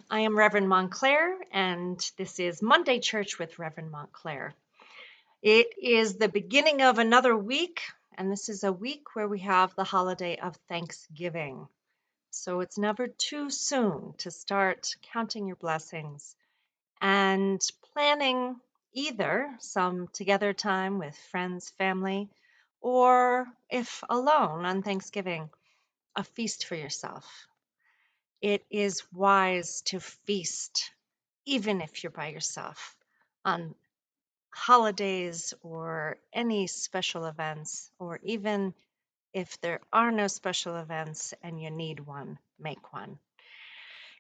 I am Reverend Montclair, and this is Monday Church with Reverend Montclair. It is the beginning of another week, and this is a week where we have the holiday of Thanksgiving. So it's never too soon to start counting your blessings and planning either some together time with friends, family, or if alone on Thanksgiving, a feast for yourself. It is wise to feast, even if you're by yourself, on holidays or any special events, or even if there are no special events and you need one, make one.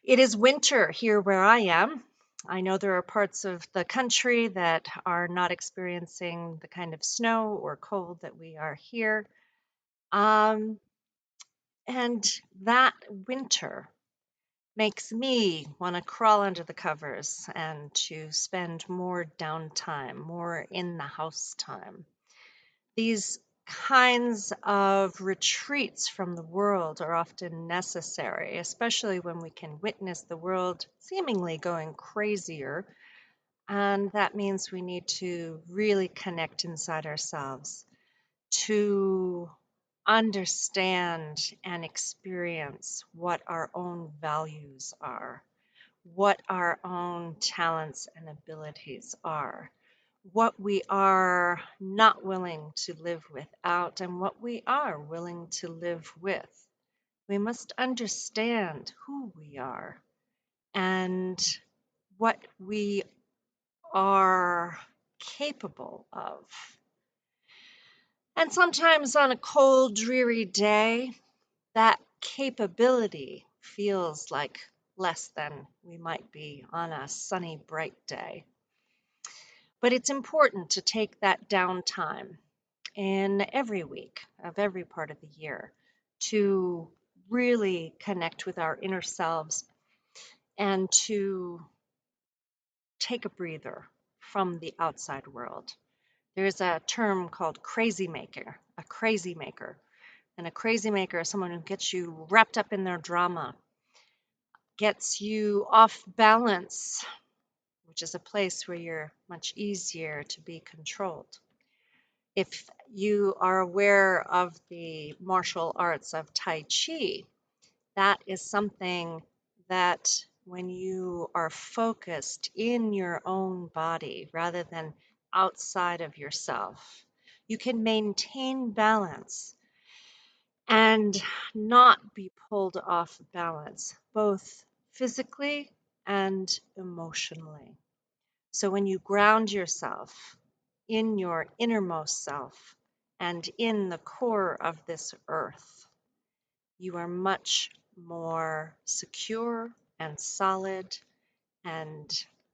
It is winter here where I am. I know there are parts of the country that are not experiencing the kind of snow or cold that we are here. Um, and that winter makes me want to crawl under the covers and to spend more downtime, more in the house time. These kinds of retreats from the world are often necessary, especially when we can witness the world seemingly going crazier. And that means we need to really connect inside ourselves to understand and experience what our own values are, what our own talents and abilities are, what we are not willing to live without, and what we are willing to live with. We must understand who we are and what we are capable of. And sometimes on a cold, dreary day, that capability feels like less than we might be on a sunny, bright day. But it's important to take that downtime in every week of every part of the year to really connect with our inner selves and to take a breather from the outside world. There's a term called crazy maker, a crazy maker. And a crazy maker is someone who gets you wrapped up in their drama, gets you off balance, which is a place where you're much easier to be controlled. If you are aware of the martial arts of Tai Chi, that is something that when you are focused in your own body rather than outside of yourself, you can maintain balance and not be pulled off balance, both physically and emotionally. So when you ground yourself in your innermost self and in the core of this earth, you are much more secure and solid and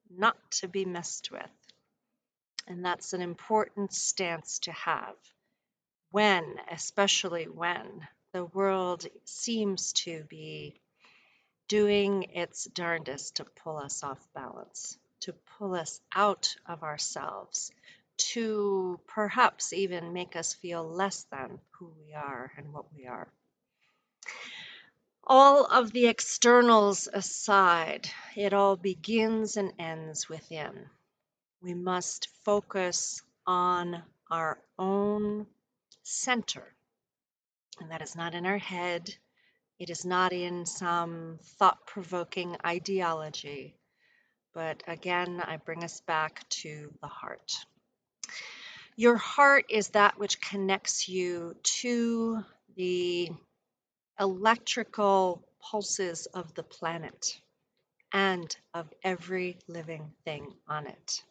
not to be messed with. And that's an important stance to have especially when the world seems to be doing its darndest to pull us off balance, to pull us out of ourselves, to perhaps even make us feel less than who we are and what we are. All of the externals aside, it all begins and ends within. We must focus on our own center, and that is not in our head. It is not in some thought-provoking ideology, but again, I bring us back to the heart. Your heart is that which connects you to the electrical pulses of the planet and of every living thing on it.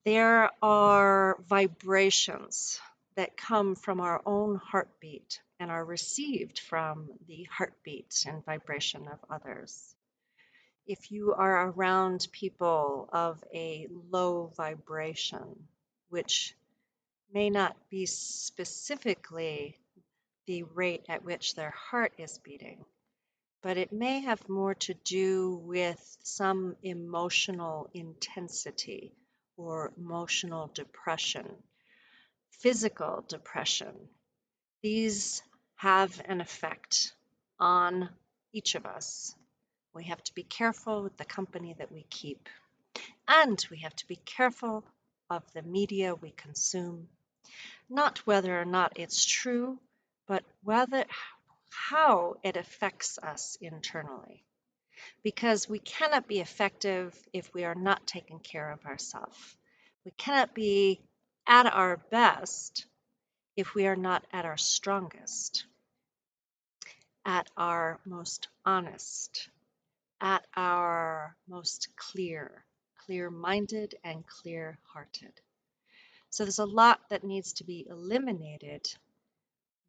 There are vibrations that come from our own heartbeat and are received from the heartbeat and vibration of others. If you are around people of a low vibration, which may not be specifically the rate at which their heart is beating, but it may have more to do with some emotional intensity or emotional depression, physical depression. These have an effect on each of us. We have to be careful with the company that we keep. And we have to be careful of the media we consume, not whether or not it's true, but whether how it affects us internally. Because we cannot be effective if we are not taking care of ourselves. We cannot be at our best if we are not at our strongest, at our most honest, at our most clear-minded and clear-hearted. So there's a lot that needs to be eliminated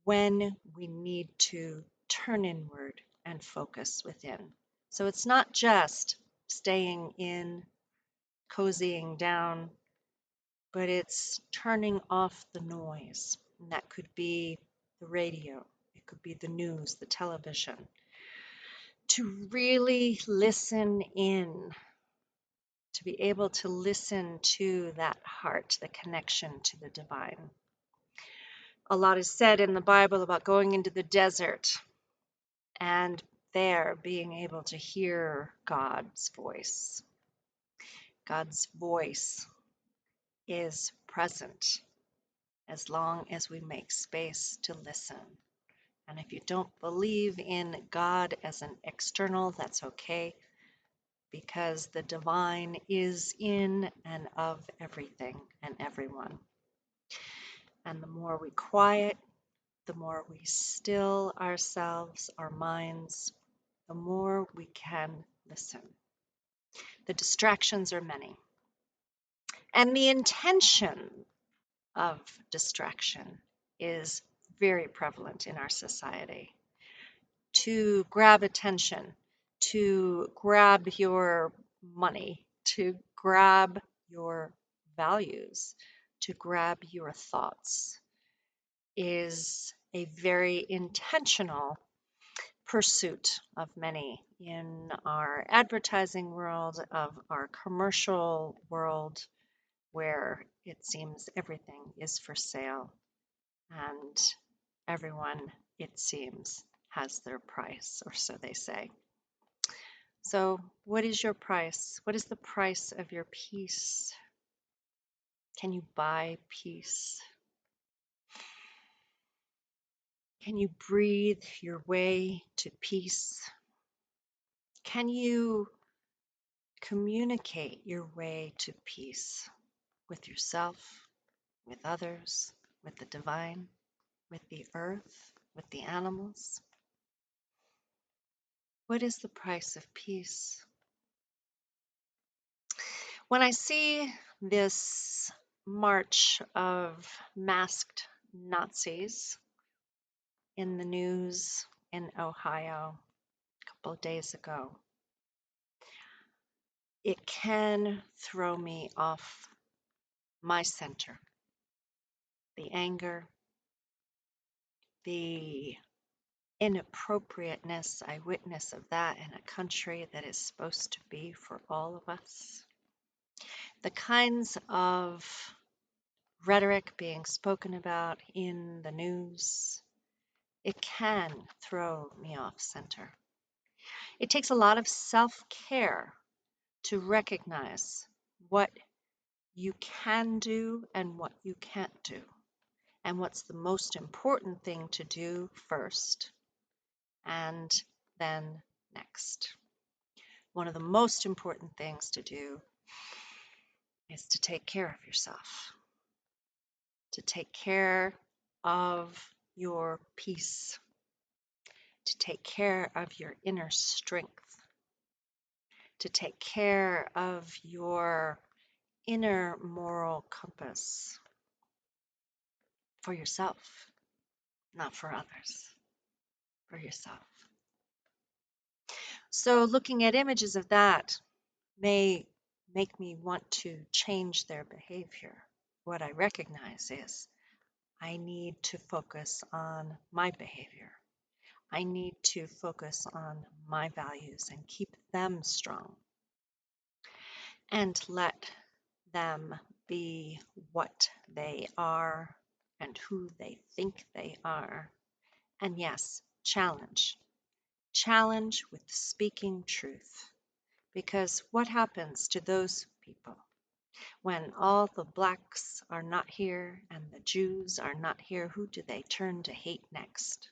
when we need to turn inward and focus within. So it's not just staying in, cozying down, but it's turning off the noise. And that could be the radio, it could be the news, the television, to really listen in, to be able to listen to that heart, the connection to the divine. A lot is said in the Bible about going into the desert and there being able to hear God's voice. God's voice is present as long as we make space to listen. And if you don't believe in God as an external, that's okay, because the divine is in and of everything and everyone. And the more we quiet, the more we still ourselves, our minds, the more we can listen. The distractions are many. And the intention of distraction is very prevalent in our society. To grab attention, to grab your money, to grab your values, to grab your thoughts is a very intentional pursuit of many in our advertising world, of our commercial world, where it seems everything is for sale and everyone, it seems, has their price, or so they say. So, what is your price? What is the price of your peace? Can you buy peace? Can you breathe your way to peace? Can you communicate your way to peace with yourself, with others, with the divine, with the earth, with the animals? What is the price of peace? When I see this march of masked Nazis in the news in Ohio a couple of days ago, it can throw me off my center. The anger, the inappropriateness I witness of that in a country that is supposed to be for all of us. The kinds of rhetoric being spoken about in the news, it can throw me off center. It takes a lot of self-care to recognize what you can do and what you can't do, and what's the most important thing to do first and then next. One of the most important things to do is to take care of yourself, to take care of your peace, to take care of your inner strength, to take care of your inner moral compass for yourself, not for others, for yourself. So looking at images of that may make me want to change their behavior. What I recognize is I need to focus on my behavior. I need to focus on my values and keep them strong and let them be what they are and who they think they are. And yes, challenge challenge with speaking truth. Because what happens to those people when all the blacks are not here and the Jews are not here? Who do they turn to hate next?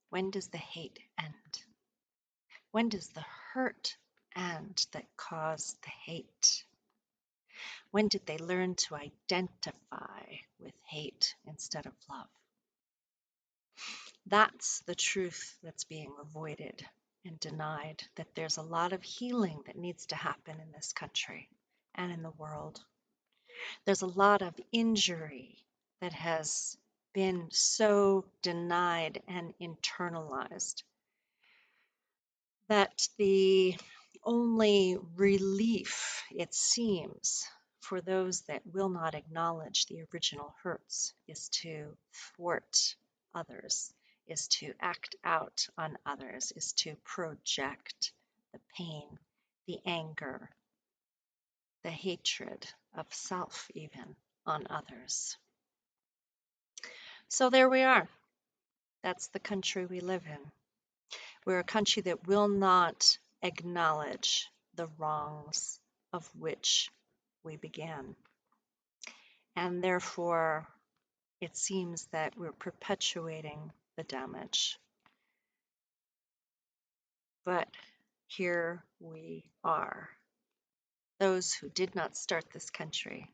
When does the hate end? When does the hurt end that caused the hate? When did they learn to identify with hate instead of love? That's the truth that's being avoided and denied, that there's a lot of healing that needs to happen in this country and in the world. There's a lot of injury that has been so denied and internalized that the only relief, it seems, for those that will not acknowledge the original hurts is to thwart others, is to act out on others, is to project the pain, the anger, the hatred of self, even on others. So there we are. That's the country we live in. We're a country that will not acknowledge the wrongs of which we began. And therefore, it seems that we're perpetuating the damage. But here we are. Those who did not start this country,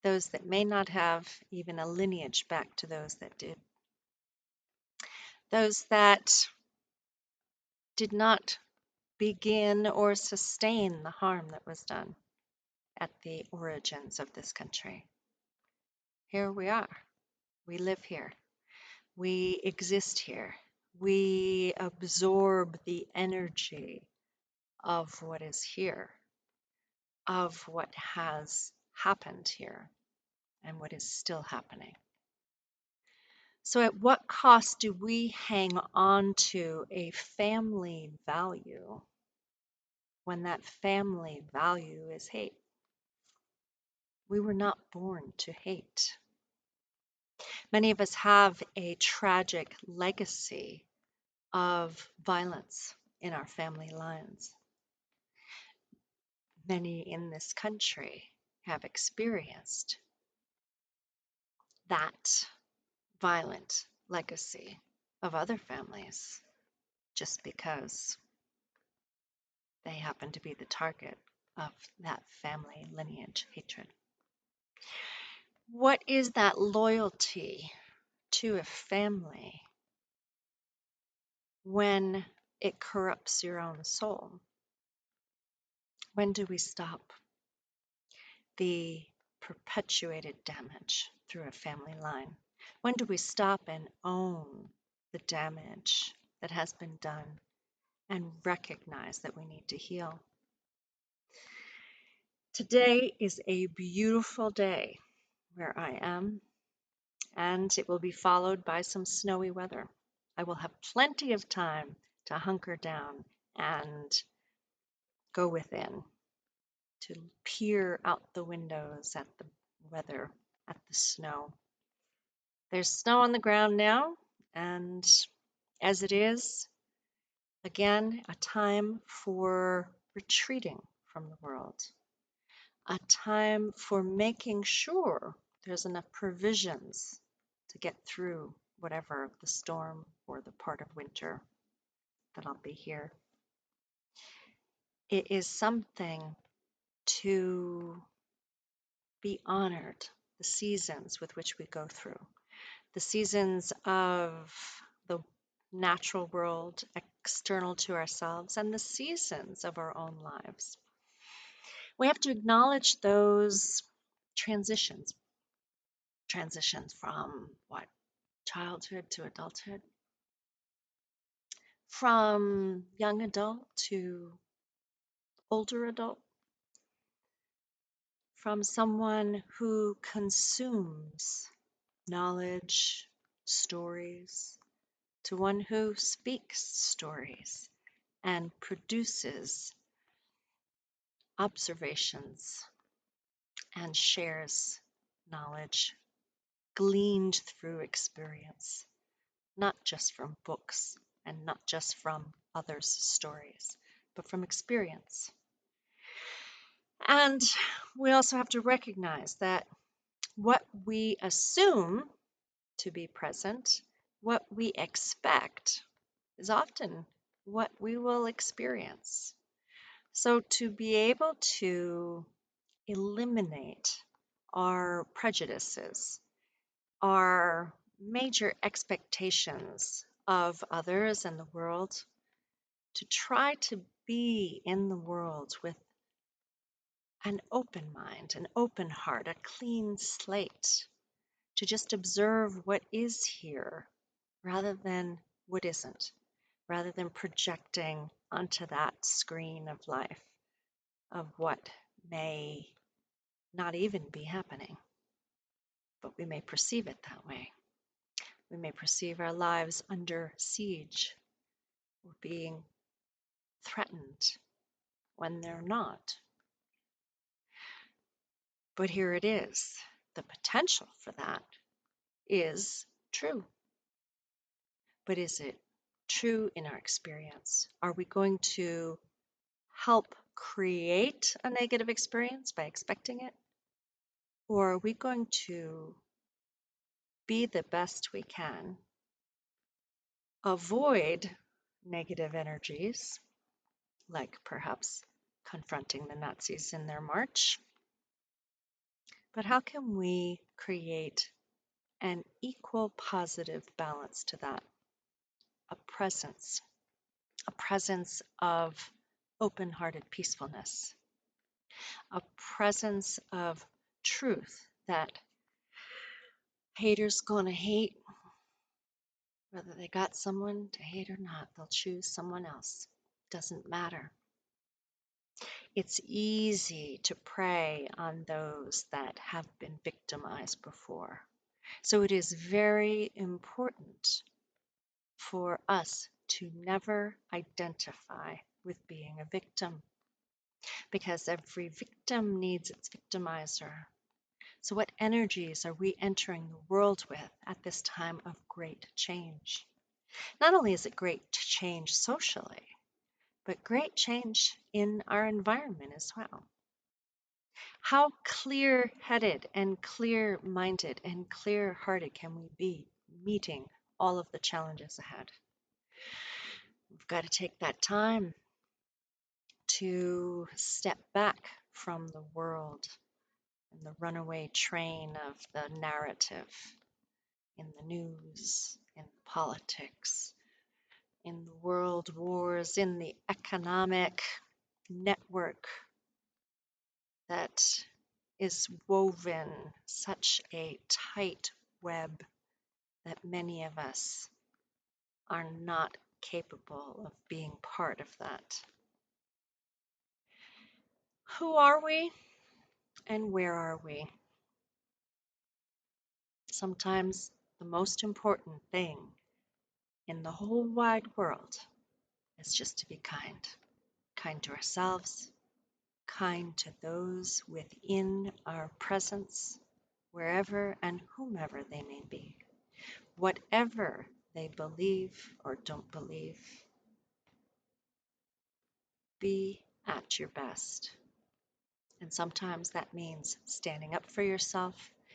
those that may not have even a lineage back to those that did, those that did not begin or sustain the harm that was done at the origins of this country. Here we are. We live here. We exist here. We absorb the energy of what is here, of what has happened here, and what is still happening. So, at what cost do we hang on to a family value when that family value is hate? We were not born to hate. Many of us have a tragic legacy of violence in our family lines. Many in this country have experienced that violent legacy of other families just because they happen to be the target of that family lineage hatred. What is that loyalty to a family when it corrupts your own soul? When do we stop the perpetuated damage through a family line? When do we stop and own the damage that has been done and recognize that we need to heal? Today is a beautiful day where I am, and it will be followed by some snowy weather. I will have plenty of time to hunker down and go within, to peer out the windows at the weather, at the snow. There's snow on the ground now, and as it is, again, a time for retreating from the world, a time for making sure there's enough provisions to get through whatever the storm or the part of winter that I'll be here. It is something to be honored, the seasons with which we go through, the seasons of the natural world external to ourselves, and the seasons of our own lives. We have to acknowledge those transitions from what? Childhood to adulthood, from young adult to older adult, from someone who consumes knowledge, stories, to one who speaks stories and produces observations and shares knowledge gleaned through experience, not just from books and not just from others' stories, but from experience. And we also have to recognize that what we assume to be present, what we expect, is often what we will experience. So to be able to eliminate our prejudices, our major expectations of others and the world, to try to be in the world with an open mind, an open heart, a clean slate, to just observe what is here rather than what isn't, rather than projecting onto that screen of life of what may not even be happening, but we may perceive it that way. We may perceive our lives under siege or being threatened when they're not. But here it is. The potential for that is true. But is it true in our experience? Are we going to help create a negative experience by expecting it? Or are we going to be the best we can, avoid negative energies, like perhaps confronting the Nazis in their march? But how can we create an equal positive balance to that? A presence of open-hearted peacefulness, a presence of truth that haters gonna hate, whether they got someone to hate or not, they'll choose someone else. Doesn't matter. It's easy to prey on those that have been victimized before. So it is very important for us to never identify with being a victim, because every victim needs its victimizer. So what energies are we entering the world with at this time of great change? Not only is it great change socially, but great change in our environment as well. How clear-headed and clear-minded and clear-hearted can we be meeting all of the challenges ahead? We've got to take that time to step back from the world and the runaway train of the narrative in the news, in politics, in the world wars, in the economic network that is woven such a tight web that many of us are not capable of being part of that. Who are we and where are we? Sometimes the most important thing in the whole wide world is just to be kind. Kind to ourselves, kind to those within our presence, wherever and whomever they may be. Whatever they believe or don't believe, be at your best. And sometimes that means standing up for yourself,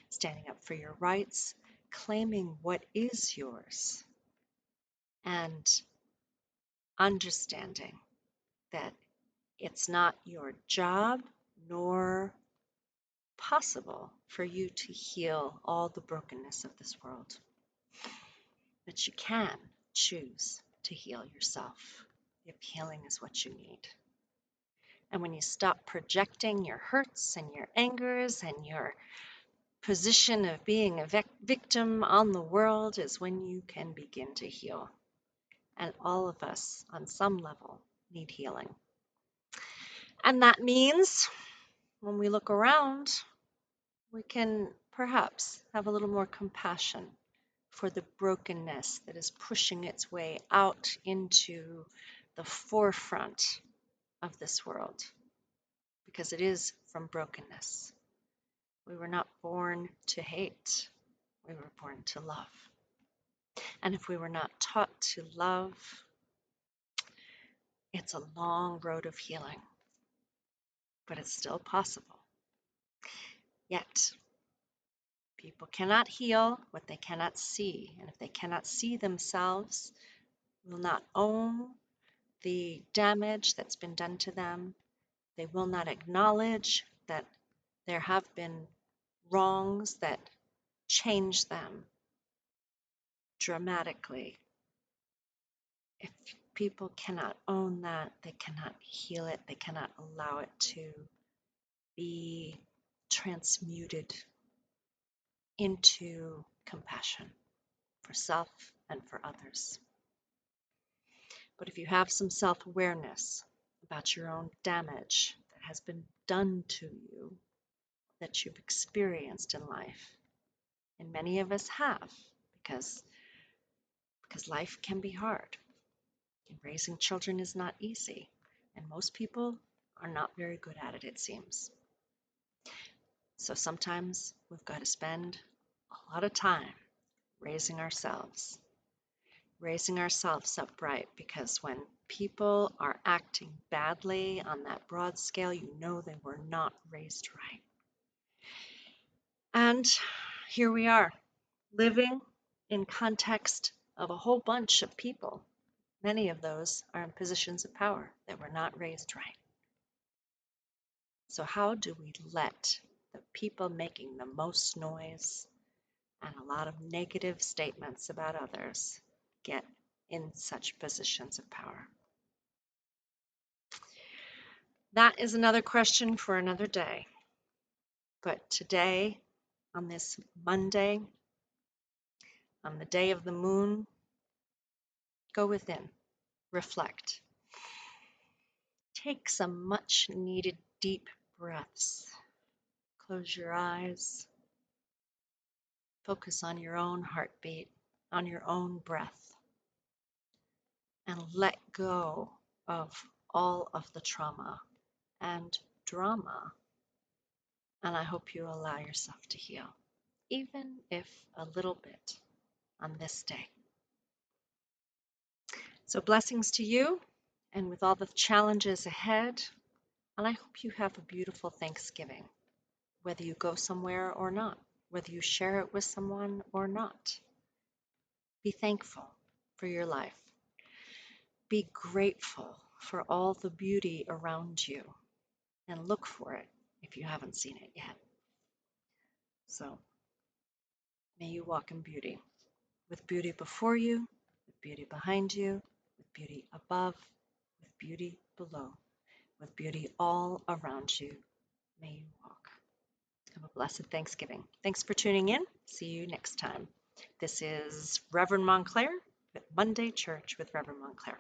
standing up for your rights, claiming what is yours, and understanding that it's not your job nor possible for you to heal all the brokenness of this world. But you can choose to heal yourself if healing is what you need. And when you stop projecting your hurts and your angers and your position of being a victim on the world is when you can begin to heal. And all of us, on some level, need healing. And that means when we look around, we can perhaps have a little more compassion for the brokenness that is pushing its way out into the forefront of this world, because it is from brokenness. We were not born to hate, we were born to love. And if we were not taught to love, it's a long road of healing, but it's still possible. Yet, people cannot heal what they cannot see. And if they cannot see themselves, will not own the damage that's been done to them, they will not acknowledge that there have been wrongs that change them dramatically. If people cannot own that, they cannot heal it, they cannot allow it to be transmuted into compassion for self and for others. But if you have some self-awareness about your own damage that has been done to you, that you've experienced in life, and many of us have, because life can be hard. And raising children is not easy, and most people are not very good at it, it seems. So sometimes we've got to spend a lot of time raising ourselves upright, because when people are acting badly on that broad scale, you know they were not raised right. And here we are, living in context of a whole bunch of people. Many of those are in positions of power that were not raised right. So how do we let the people making the most noise and a lot of negative statements about others get in such positions of power? That is another question for another day. But today, on this Monday, on the day of the moon, go within, reflect. Take some much needed deep breaths. Close your eyes. Focus on your own heartbeat, on your own breath, and let go of all of the trauma and drama. And I hope you allow yourself to heal, even if a little bit, on this day. So blessings to you, and with all the challenges ahead, and I hope you have a beautiful Thanksgiving, whether you go somewhere or not, whether you share it with someone or not. Be thankful for your life. Be grateful for all the beauty around you, and look for it if you haven't seen it yet. So may you walk in beauty, with beauty before you, with beauty behind you, with beauty above, with beauty below, with beauty all around you. May you walk. Have a blessed Thanksgiving. Thanks for tuning in. See you next time. This is Reverend Montclair at Monday Church with Reverend Montclair.